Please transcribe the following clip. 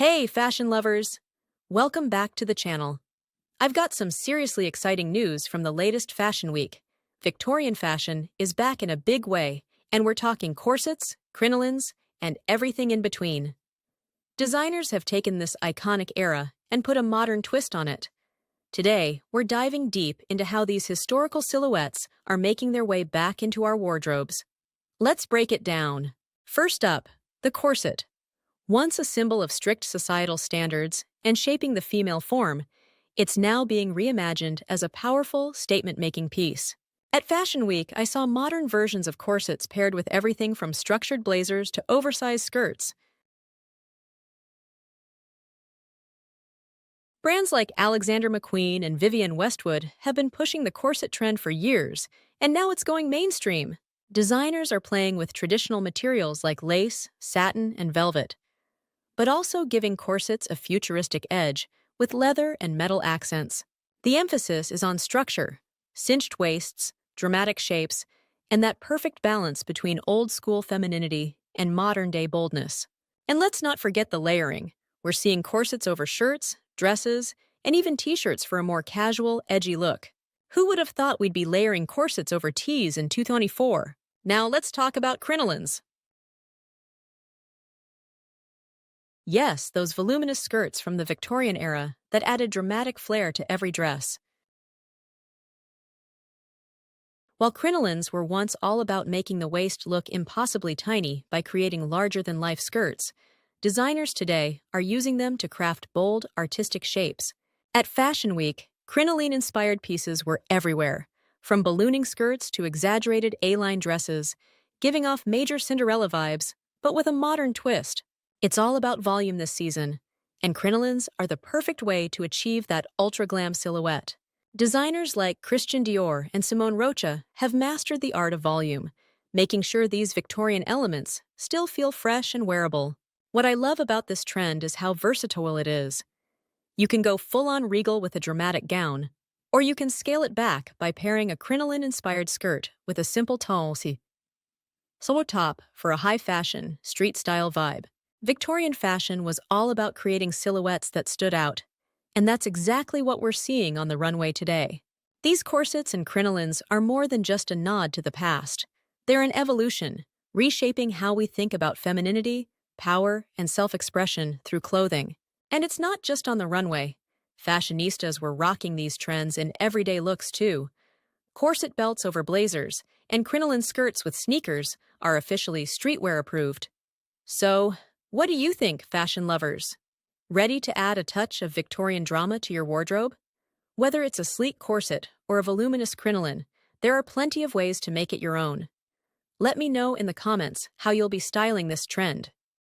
Hey, fashion lovers! Welcome back to the channel. I've got some seriously exciting news from the latest fashion week. Victorian fashion is back in a big way, and we're talking corsets, crinolines, and everything in between. Designers have taken this iconic era and put a modern twist on it. Today, we're diving deep into how these historical silhouettes are making their way back into our wardrobes. Let's break it down. First up, the corset. Once a symbol of strict societal standards and shaping the female form, it's now being reimagined as a powerful, statement-making piece. At Fashion Week, I saw modern versions of corsets paired with everything from structured blazers to oversized skirts. Brands like Alexander McQueen and Vivienne Westwood have been pushing the corset trend for years, and now it's going mainstream. Designers are playing with traditional materials like lace, satin, and velvet, but also giving corsets a futuristic edge with leather and metal accents. The emphasis is on structure, cinched waists, dramatic shapes, and that perfect balance between old-school femininity and modern-day boldness. And let's not forget the layering. We're seeing corsets over shirts, dresses, and even t-shirts for a more casual, edgy look. Who would have thought we'd be layering corsets over tees in 2024? Now let's talk about crinolines. Yes, those voluminous skirts from the Victorian era that added dramatic flair to every dress. While crinolines were once all about making the waist look impossibly tiny by creating larger-than-life skirts, designers today are using them to craft bold, artistic shapes. At Fashion Week, crinoline-inspired pieces were everywhere, from ballooning skirts to exaggerated A-line dresses, giving off major Cinderella vibes, but with a modern twist. It's all about volume this season, and crinolines are the perfect way to achieve that ultra-glam silhouette. Designers like Christian Dior and Simone Rocha have mastered the art of volume, making sure these Victorian elements still feel fresh and wearable. What I love about this trend is how versatile it is. You can go full-on regal with a dramatic gown, or you can scale it back by pairing a crinoline-inspired skirt with a simple tall solo top for a high-fashion, street-style vibe. Victorian fashion was all about creating silhouettes that stood out, and that's exactly what we're seeing on the runway today. These corsets and crinolines are more than just a nod to the past. They're an evolution, reshaping how we think about femininity, power, and self-expression through clothing. And it's not just on the runway. Fashionistas were rocking these trends in everyday looks too. Corset belts over blazers and crinoline skirts with sneakers are officially streetwear approved. So, what do you think, fashion lovers? Ready to add a touch of Victorian drama to your wardrobe? Whether it's a sleek corset or a voluminous crinoline, there are plenty of ways to make it your own. Let me know in the comments how you'll be styling this trend.